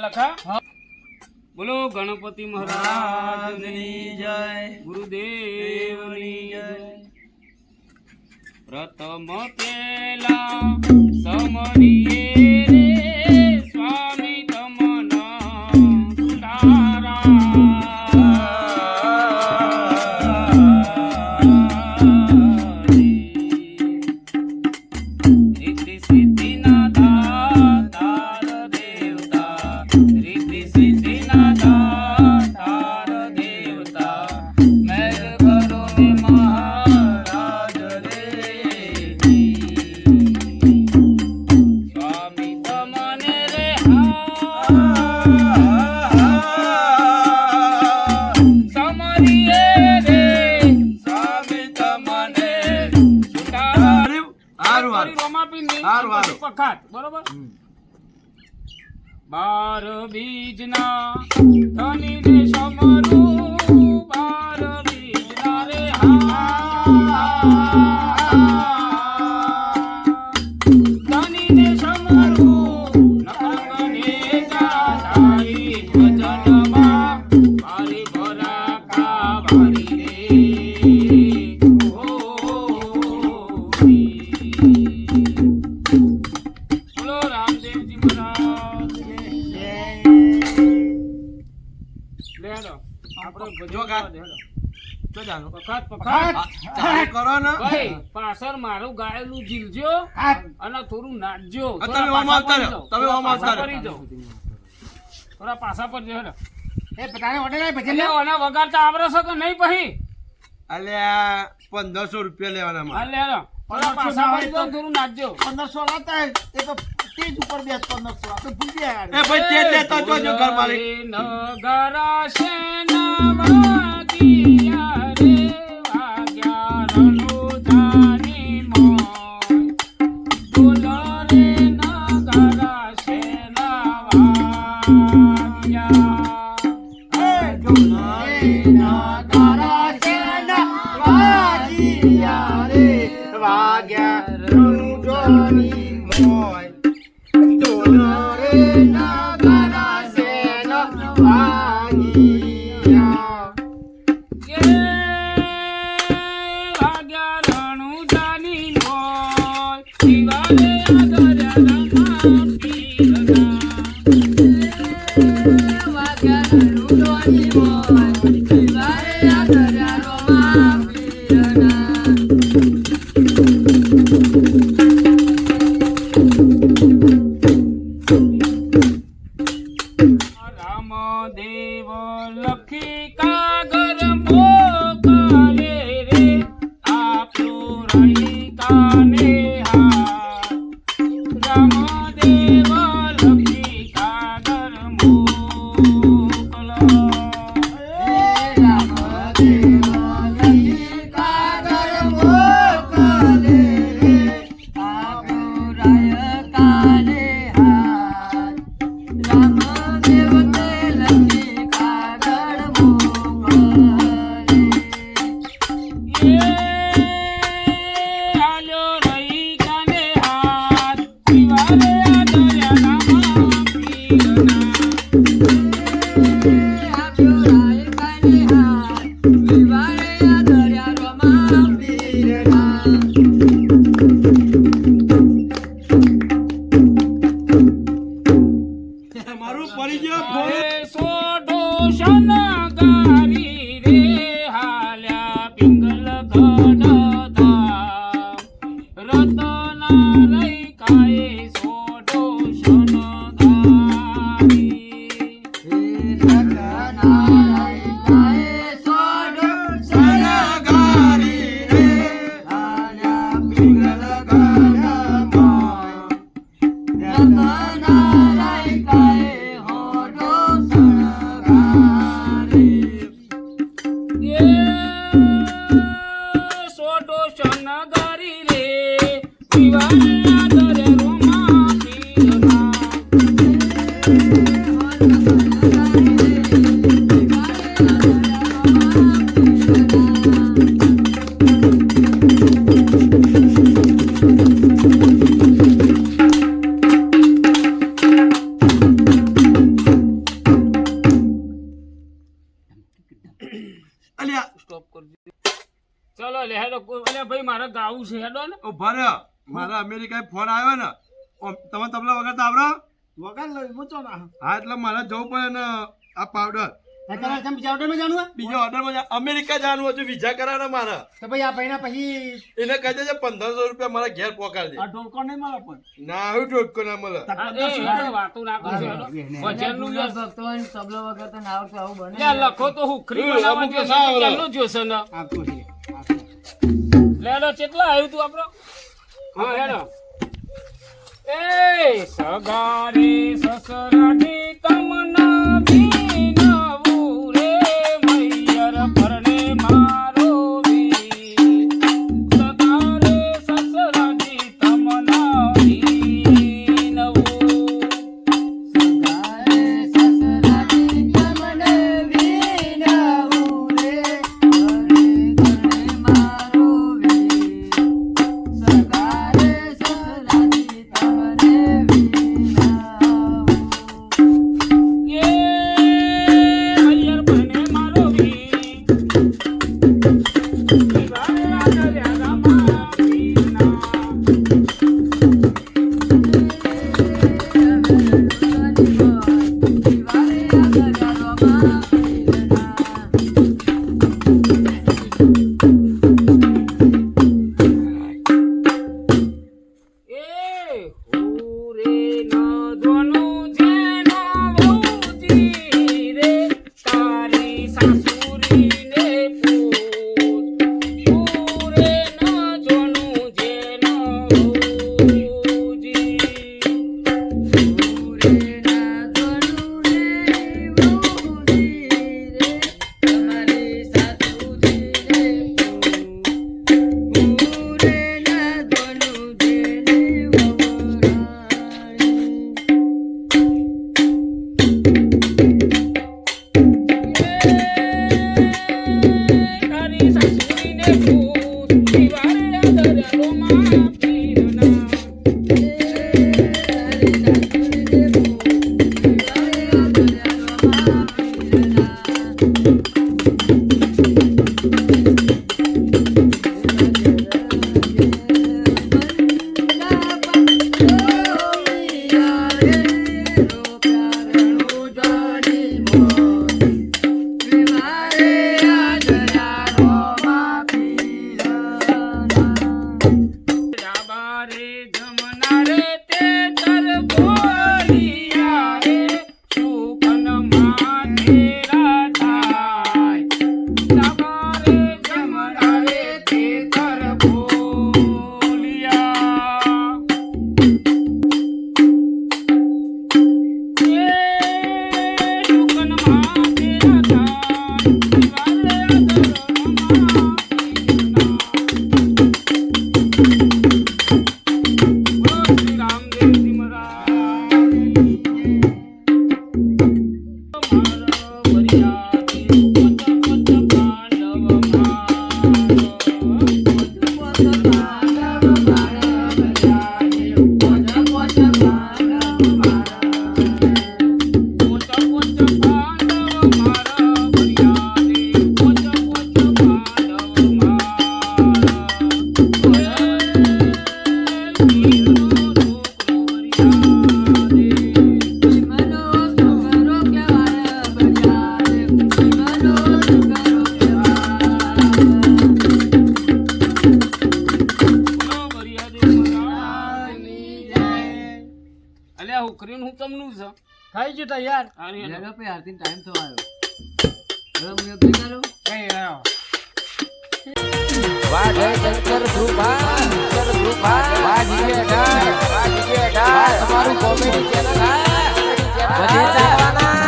લખા બોલો ગણપતિ મહારાજની જય ગુરુદેવની જય પ્રથમ પેલા સમરીએ રે સ્વામી તમના સુધારા રીતિ સિદ્ધિના દાતાર દેવતા રીતિ સિદ્ધિના દાતાર દેવતા મેઘ કરો ને મહારાજ રે સ્વામી તમને રે સમરીએ રે સ્વામી તમને પખાત બરોબર બાર બીજના ધની ને સમરું બાર બીજના રે ધની ને સમરું નખંગને જાતાઈ વજનમાં ભારી ભરા કા ભારી રે બોલો રામદેવજી મહારાજ લેડો આપણે જોગા. લેડો તો જાનો પખાત પખાત ચાલુ કરો ને ભાઈ પાછળ મારું ગાયેલું જીલજો અને થોડું નાચજો તમે ઓમ આવતા રહો, તમે ઓમ આવતા રહો. કરી દો થોડા પાછા પર જો હેડો એ બધાને ઓર્ડર આય ભજન એટલે ઓના વગાડતા આવડે છે કે નહીં પછી અલ્યા 1500 રૂપિયા લેવાના હા મારે. લેડો થોડા પાછા પર જો થોડું નાચજો 1500 લાતા હે, એ તો તેજ ઉપર બે 1500 આ તો ભૂલ ગયા એ ભાઈ તે લેતો જોજો ઘર મારી. નગરા છે નવાગિયા રે વાગ્યા રણુજાની મોય બોલો રે નગરા છે નવાગિયા વાગ્યા રણુજાની મોય શિવાલે આદર્યા રામા પીરના રામદેવ લખી કાગર મોકલે રે આપણું રહી કાને હાથ રામદેવ લખી કાગર મોકલો આલ્યો રહી કાને હાથ શિવાલે આદર્યા રામા પીરના મારું પડી ગયો ફોન. સોઢો શનગારી રે હાલ્યા પિંગલ ગઢધામ રતના રહી કાએ સોઢો શનગારી સોઢો શનગારી રે શિવાલે આદરે રોમા પીરના આવું છે હેડો ને ઉભા રહ્યો. મારા અમેરિકાએ ફોન આવ્યો ને ઓમ તમે તબલા વગર તો આવડો? વગર લઈ મૂચો ના હા એટલે મારે જવું પડે ને આ પાવડર બીજા ઓર્ડરમાં જાણવા બીજો ઓર્ડરમાં અમેરિકા જવાનું હતું વિઝા કરાવવાના મારે. તો ભાઈ આ પૈણા પછી એને કહી દેજે 1500 રૂપિયા મારા ઘેર પહોંચાડી આ ઢોલકો નહીં મળે પણ દે. ના હું ઠોકો ના મળે. આ એ હેડો વાતો ના કરશો હેડો ભજનનું યાર યાર લખો તો હુખરી બનાવવા અમુક તો જોશે ના આવડે. કેટલું જોશે ને આપતો છે લેડો કેટલા આવ્યું તું આપણો હા હેડો એ સગારે સસરાની તમના બીનવું રે મૈયર પરણે મારો વીર સગારે સસરાની તમના બીનવું અલ્યા હુકરીનું હું તમનું છે થઈ ગયું તૈયાર હારી હેડો. આરતી ટાઈમ થયો આવ્યો હવે હું એપ્લી કરું કઈ આવ્યો વાહ જય શંકર ધ્રુવા વાહ જીવે ડાળ તમારું કોમેડી ચેનલ બધે ચાલવાના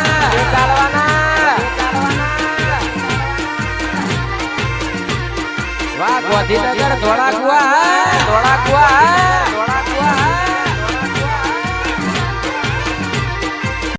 વાહ ગોધીનગર ધોળાકુવા